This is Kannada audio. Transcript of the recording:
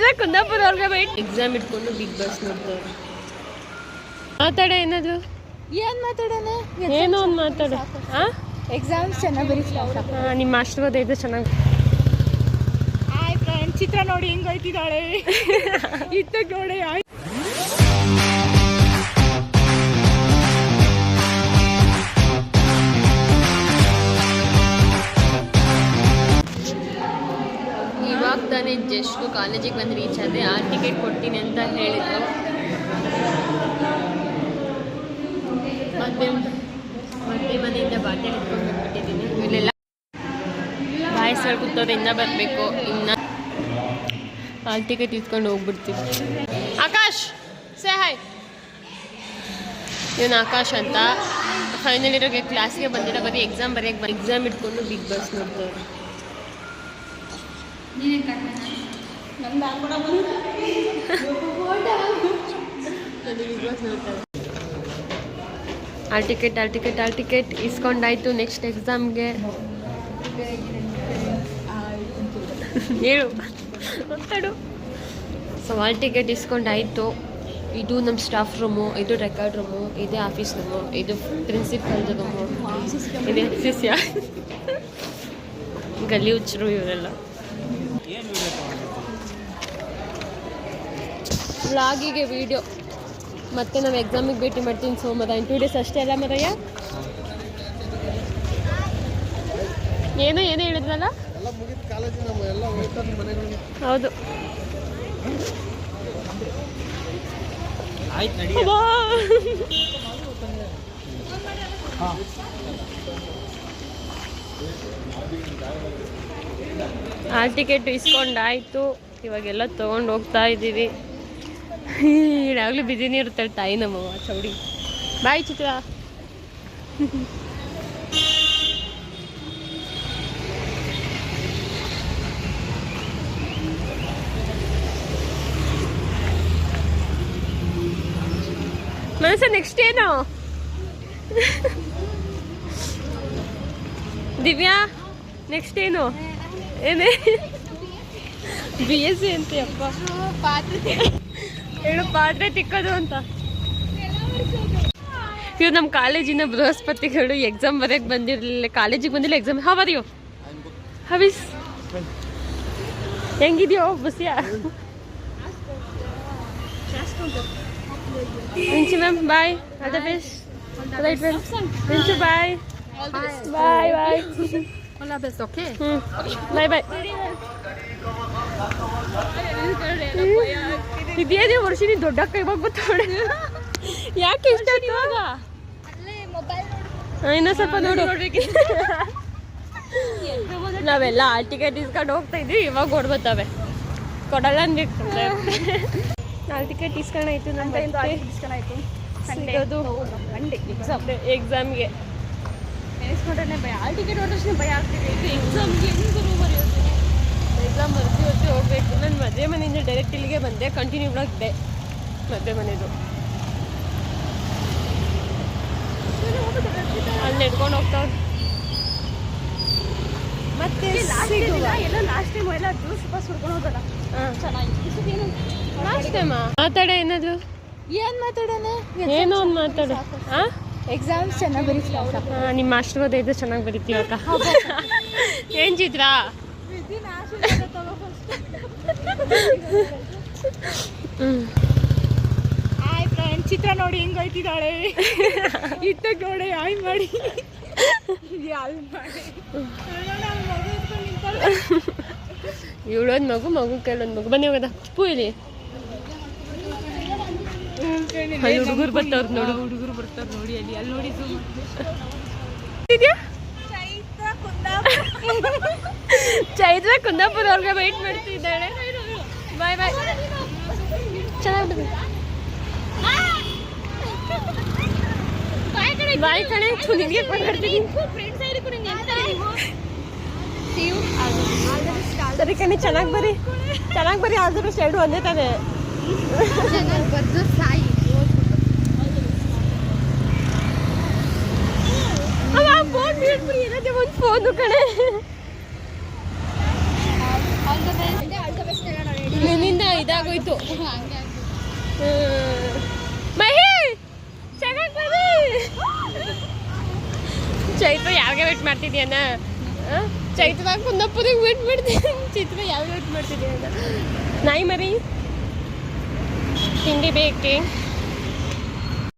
ಚೈತ್ರ ಕುಂದಾಪುರ ಅವ್ರಿಗೆ ಬೈಟ್ ಎಕ್ಸಾಮ್ ಇಟ್ಕೊಂಡು ಬಿಗ್ ಬಾಸ್ ನೋಡ್ತಾರೆ. ಮಾತಾಡ ಏನಾದ್ರು. ಏನ್ ಮಾತಾಡೋಣ? ಏನೋ ಒಂದು ಮಾತಾಡ. ಎಕ್ಸಾಮ್ಸ್ ಚೆನ್ನಾಗಿ ಬರೀತಾರೆ. ನಿಮ್ಮ ಆಶೀರ್ವಾದ ಇದೆ ಚೆನ್ನಾಗಿ. ಹಾಯ್ ಫ್ರೆಂಡ್, ಚಿತ್ರ ನೋಡಿ ಹೆಂಗ್ ಹೋಯ್ತಿದ್ದಾಳೆ. ಇತ್ತಾಗ ನೋಡಿ. ಇವಾಗ ತಾನೇ ಜಸ್ಟ್ ಕಾಲೇಜಿಗೆ ಬಂದು ರೀಚ್ ಆದೆ. ಟಿಕೆಟ್ ಕೊಡ್ತೀನಿ ಅಂತ ಹೇಳಿದ್ರು. ಮತ್ತೆ ಮನೆಯಿಂದ ಬಾಟೆ ಹಿಡ್ಕೊಂಡು ಬಂದ್ಬಿಟ್ಟಿದ್ದೀನಿ. ಇಲ್ಲೆಲ್ಲ ಬಾಯಿಸಲ್ಲಿ ಕೂತವ್ರೆ, ಇನ್ನೂ ಬರಬೇಕು. ಇನ್ನು ಟಿಕೆಟ್ ಇಟ್ಕೊಂಡು ಹೋಗ್ಬಿಡ್ತೀವಿ. Akash say hi. ಇವನು ಆಕಾಶ್ ಅಂತ ಫೈನಲ್ ಇರೋಗೆ ಕ್ಲಾಸ್ಗೆ ಬಂದಿರೋ, ಬರೀ ಎಕ್ಸಾಮ್ ಇಟ್ಕೊಂಡು ಬಿಗ್ ಬಾಸ್ ನೋಡ್ತಾರೆ. ಆಲ್ ಟಿಕೆಟ್ ಇಸ್ಕೊಂಡಾಯ್ತು. ನೆಕ್ಸ್ಟ್ ಎಕ್ಸಾಮ್ಗೆ ಹೇಳು ಮಾತಾಡು. ಸೊ ಆಲ್ ಟಿಕೆಟ್ ಇಸ್ಕೊಂಡಾಯ್ತು. ಇದು ನಮ್ಮ ಸ್ಟಾಫ್ ರೂಮು, ಇದು ರೆಕಾರ್ಡ್ ರೂಮು, ಇದೇ ಆಫೀಸ್ ರೂಮು, ಇದು ಪ್ರಿನ್ಸಿಪಲ್ ರೂಮು, ಇದೇ ಶಿಷ್ಯ ಗಲ್ಲಿ ಹುಚ್ಚರು ಇವರೆಲ್ಲ. ವ್ಲಾಗಿಗೆ ವಿಡಿಯೋ ಮತ್ತೆ ನಾವು ಎಕ್ಸಾಮಿಗೆ ಭೇಟಿ ಮಾಡ್ತೀನಿ ಸೋಮವಾರ. 2 days ಅಷ್ಟೇ ಅಲ್ಲ ಮರಯ್ಯ? ಏನೋ ಹೇಳಿದ್ರಲ್ಲ? ಹೌದು. ಆಲ್ ಟಿಕೆಟ್ ಇಸ್ಕೊಂಡಾಯ್ತು. ಇವಾಗೆಲ್ಲ ತೊಗೊಂಡು ಹೋಗ್ತಾ ಇದ್ದೀವಿ. ಯಾವಾಗಲೂ ಬಿಸಿನೇ ಇರ್ತಾಳೆ ತಾಯಿ ನಮ್ಮವ್ವ ಚೌಡಿ. ಬಾಯ್ ಚಿತ್ರ. ಮನಸ್ಸ ನೆಕ್ಸ್ಟ್ ಏನು? ದಿವ್ಯಾ ನೆಕ್ಸ್ಟ್ ಏನು? ಏನೇ BSc ಅಂತೆ ಅಪ್ಪ. ಹೇಳು ಪಾತ್ರೆ ತಿಕ್ಕೋದು ಅಂತ. ಇವ್ರು ನಮ್ಮ ಕಾಲೇಜಿನ ಬೃಹಸ್ಪತಿಗಳು ಎಕ್ಸಾಮ್ ಬರೆಯಕ್ಕೆ ಬಂದಿರಲಿಲ್ಲ, ಕಾಲೇಜಿಗೆ ಬಂದಿಲ್ಲ. ಎಕ್ಸಾಮ್ ಹವರಿಯೋ ಹವಿಸ್ ಹೆಂಗಿದ್ಯೋ ಬಸ್ಯಾ? ರಿನ್ಚು ma'am bye. All the best. Right well ರಿನ್ಚು bye bye bye. All the best, okay? Bye bye. ಇದೇನೇ ವರ್ಷ ನೀನು ದೊಡ್ಡ ಕೈ ಹೋಗ್ಬತ್ತೋಡೆ. ಯಾಕೆ ಇಷ್ಟ ಇವಾಗ? ಇನ್ನೂ ಸ್ವಲ್ಪ ನೋಡು. ನಾವೆಲ್ಲ ಆಲ್ ಟಿಕೆಟ್ ಇಸ್ಕೊಂಡು ಹೋಗ್ತಾ ಇದ್ವಿ, ಇವಾಗ ಓಡ್ಬತ್ತವೆ. ಕೊಡಲ್ಲ ಅನ್ಬೇಕು. ಆಲ್ ಟಿಕೆಟ್ ಇಸ್ಕೊಂಡಾಯ್ತು. ನಮ್ಮ ಸಿಗೋದು ಎಕ್ಸಾಮ್ಗೆ ನೆನೆಸ್ಕೊಂಡ್ರೆ ಭಯ. ಆಲ್ ಟಿಕೆಟ್ ಹೊರಟಷ್ಟು ಭಯ ಆಗ್ತಿದೆ. ಎಕ್ಸಾಮ್ಗೆ ಹೆಂಗೆ ಬರೆಯೋದು? ಎಕ್ಸಾಮ್ ಹೊರತಿ ಹೋಗ್ಬೇಕು. ನಾನು ಮದುವೆ ಮನೆಯಿಂದ ಡೈರೆಕ್ಟ್ ಇಲ್ಲಿಗೆ ಬಂದೆ. ಕಂಟಿನ್ಯೂ ಇದೆ ಮದುವೆ ಮನೆದು. ಅಲ್ಲಿ ನೆಡ್ಕೊಂಡು ಹೋಗ್ತಾವ್ರು. ಮತ್ತೆ ಎಲ್ಲ ಲಾಸ್ಟ್ ಟೈಮ್ ಎಲ್ಲ ಜ್ಯೂಸ್ ಬಸ್ ಹುಡ್ಕೊಂಡು ಹೋಗಲ್ಲ. ಚೆನ್ನಾಗಿ ಲಾಸ್ಟ್ ಟೈಮಾ? ಮಾತಾಡ ಏನಾದ್ರು. ಏನ್ ಮಾತಾಡೋಣ? ಏನೋ ಒಂದು ಮಾತಾಡು. ಎಕ್ಸಾಮ್ಸ್ ಚೆನ್ನಾಗಿ ಬರೀತಾರೆ. ನಿಮ್ಮ ಆಶೀರ್ವಾದ ಇದೆ ಚೆನ್ನಾಗಿ ಬರೀತೀವಿ ಅಕ್ಕ. ಏನ್ ಚಿತ್ರ? ಹಾಯ್ ಫ್ರೆಂಡ್, ಚಿತ್ರ ನೋಡಿ ಹೆಂಗ್ ಹೋಯ್ತಿದ್ದಾಳೆ. ಇತ್ತಾಗ ನೋಡಿ ಹಾಯ್ ಮಾಡಿ. ಇವಳೊಂದು ಮಗು ಕೆಲವೊಂದು ಮಗು. ಬನ್ನಿ ಹೋಗದ ಪೂ ಇಲ್ಲಿ. ಹುಡುಗರು ಬರ್ತಾವ್ರ ನೋಡು. ಹುಡುಗರು ಬರ್ತಾರ ನೋಡಿ. ಅಲ್ಲಿ ನೋಡಿ ಚೈತ್ರ ಕುಂದಾಪುರ ಅವ್ರಿಗೆ ವೆಯ್ಟ್ ಮಾಡ್ತಿದ್ದಾಳೆ. ಬಾಯ್ ಬಾಯ್. ಚೆನ್ನಾಗಿ ಬಾಯ್ ಕಡೆ ನಿಮಗೆ ಕೊಡ್ತೀನಿ. ಸರಿ ಕಣಿ, ಚೆನ್ನಾಗಿ ಬರೀ ಆದರೂ ಎರಡು ಒಂದೇ ತಾನೆ. ಒಂದು ಫೋನು ಕಡೆ ನಿನ್ನಿಂದ ಆಗೋಯ್ತು. ಮಹಿ ಚೆನ್ನಾಗಿ ಬನ್ನಿ. ಚೈತ್ರ ಯಾವಾಗ ವೇಟ್ ಮಾಡ್ತಿದ್ಯಾನ? ಚೈತ್ರ ಕುಂದಪ್ಪನಿಗೆ ವೇಟ್ ಮಾಡ್ತೀನಿ. ಚಿತ್ರ ಯಾವಾಗ ವೇಟ್ ಮಾಡ್ತಿದ್ಯಾನ? ನಾಯಿ ಮರಿ ತಿಂಡಿ ಬೇಕೆ